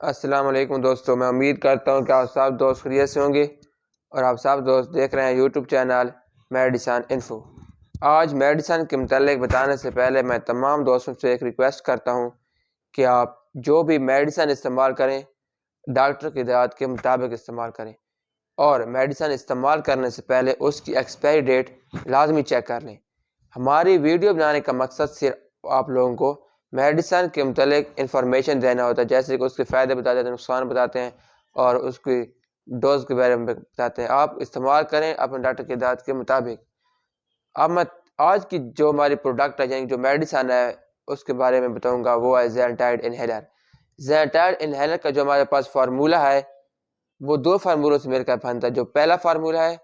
السلام علیکم دوستو، میں امید کرتا ہوں کہ آپ سب دوست خیریت سے ہوں گے اور آپ سب دوست دیکھ رہے ہیں یوٹیوب چینل میڈیسن انفو۔ آج میڈیسن کے متعلق بتانے سے پہلے میں تمام دوستوں سے ایک ریکویسٹ کرتا ہوں کہ آپ جو بھی میڈیسن استعمال کریں ڈاکٹر کی ہدایت کے مطابق استعمال کریں، اور میڈیسن استعمال کرنے سے پہلے اس کی ایکسپائری ڈیٹ لازمی چیک کر لیں۔ ہماری ویڈیو بنانے کا مقصد صرف آپ لوگوں کو میڈیسن کے متعلق انفارمیشن دینا ہوتا ہے، جیسے کہ اس کے فائدے بتاتے ہیں، نقصان بتاتے ہیں اور اس کی ڈوز کے بارے میں بتاتے ہیں۔ آپ استعمال کریں اپنے ڈاکٹر کی ہدایت کے مطابق۔ اب میں آج کی جو ہماری پروڈکٹ ہے، یعنی جو میڈیسن ہے، اس کے بارے میں بتاؤں گا، وہ ہے xaltide انہیلر۔ xaltide انہیلر کا جو ہمارے پاس فارمولہ ہے وہ دو فارمولوں سے مل کر بنتا ہے۔ جو پہلا فارمولہ ہے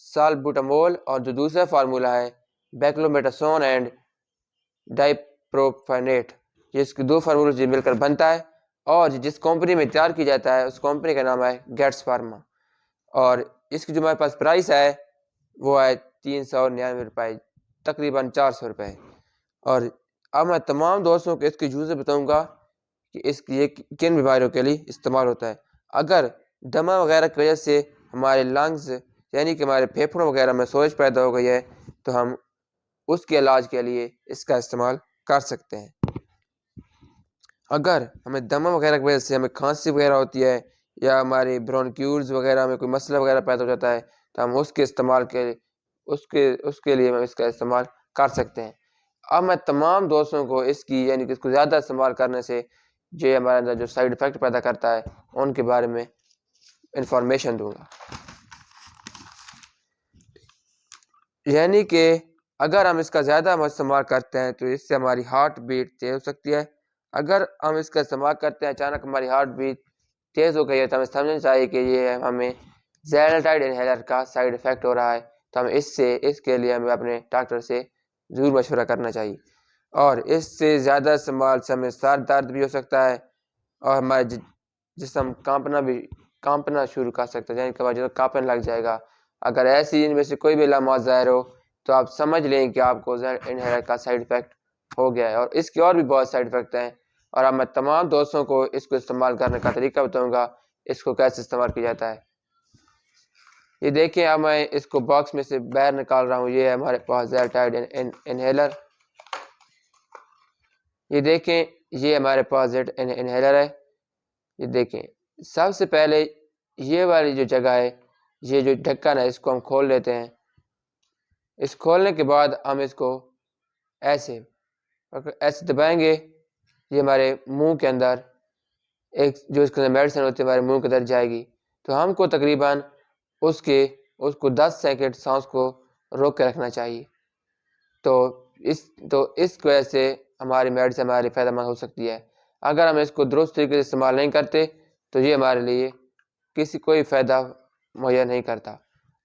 salbutamol اور جو دوسرا فارمولہ ہے بیکلومیٹاسون اینڈ ڈائپروفینیٹ، جس کے دو فارمولوں سے مل کر بنتا ہے اور جس کمپنی میں تیار کی جاتا ہے اس کمپنی کا نام ہے گیٹس فارما، اور اس کی جو ہمارے پاس پرائس ہے وہ ہے 399 روپے، تقریباً 400 روپے۔ اور اب میں تمام دوستوں کو اس کی یوزر بتاؤں گا کہ یہ کن بیماریوں کے لیے استعمال ہوتا ہے۔ اگر دمہ وغیرہ کی وجہ سے ہمارے لنگز یعنی کہ ہمارے پھیپھڑوں وغیرہ میں سوزش پیدا ہو گئی ہے تو ہم اس کے علاج کے لیے اس کا استعمال کر سکتے ہیں۔ اگر ہمیں دمہ وغیرہ کی وجہ سے ہمیں کھانسی وغیرہ ہوتی ہے یا ہماری برونکیولز وغیرہ میں کوئی مسئلہ وغیرہ پیدا ہو جاتا ہے تو ہم اس کے لیے ہم اس کا استعمال کر سکتے ہیں۔ اب میں تمام دوستوں کو اس کی یعنی کہ اس کو زیادہ استعمال کرنے سے جو ہمارے اندر جو سائیڈ ایفیکٹ پیدا کرتا ہے ان کے بارے میں انفارمیشن دوں گا۔ یعنی کہ اگر ہم اس کا زیادہ استعمال کرتے ہیں تو اس سے ہماری ہارٹ بیٹ تیز ہو سکتی ہے۔ اگر ہم اس کا استعمال کرتے ہیں اچانک ہماری ہارٹ بیٹ تیز ہو گئی ہے تو ہمیں سمجھنا چاہیے کہ یہ ہمیں xaltide انہیلر کا سائیڈ ایفیکٹ ہو رہا ہے، تو ہم اس کے لیے ہمیں اپنے ڈاکٹر سے ضرور مشورہ کرنا چاہیے۔ اور اس سے زیادہ استعمال سے ہمیں سر درد بھی ہو سکتا ہے اور ہمارا جسم کانپنا شروع کر سکتا ہے، یعنی کہ ہمارا جسم کانپنے لگ جائے گا۔ اگر ایسی ان میں سے کوئی بھی علامات ظاہر ہو تو آپ سمجھ لیں کہ آپ کو xaltide انہیلر کا سائیڈ ایفیکٹ ہو گیا ہے، اور اس کے اور بھی بہت سائیڈ ایفیکٹ ہیں، اور اب میں تمام دوستوں کو اس کو استعمال کرنے کا طریقہ بتاؤں گا، اس کو کیسے استعمال کیا جاتا ہے۔ یہ دیکھیں، اب میں اس کو باکس میں سے باہر نکال رہا ہوں، یہ ہے ہمارے پاس xaltide انہیلر۔ یہ دیکھیں، یہ ہمارے پاس انہیلر ہے۔ یہ دیکھیں، سب سے پہلے یہ والی جو جگہ ہے، یہ جو ڈھکن ہے، اس کو ہم کھول لیتے ہیں۔ اس کھولنے کے بعد ہم اس کو ایسے دبائیں گے، یہ ہمارے منہ کے اندر جو اس کے اندر میڈیسن ہوتی ہے ہمارے منہ کے اندر جائے گی، تو ہم کو تقریباً اس کو 10 سیکنڈ سانس کو روک کے رکھنا چاہیے۔ تو اس کی وجہ سے ہماری میڈیسن ہماری فائدہ مند ہو سکتی ہے۔ اگر ہم اس کو درست طریقے سے استعمال نہیں کرتے تو یہ ہمارے لیے کوئی فائدہ مہیا نہیں کرتا۔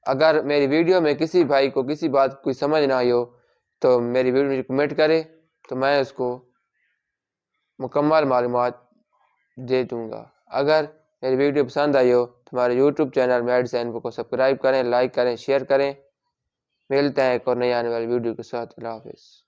اگر میری ویڈیو میں کسی بھائی کو کسی بات کوئی سمجھ نہ آئی ہو تو میری ویڈیو میں کمنٹ کرے تو میں اس کو مکمل معلومات دے دوں گا۔ اگر میری ویڈیو پسند آئی ہو تو ہمارے یوٹیوب چینل میڈیسن انفو کو سبسکرائب کریں، لائک کریں، شیئر کریں۔ ملتے ہیں ایک اور نئی آنے والی ویڈیو کے ساتھ۔ اللہ حافظ۔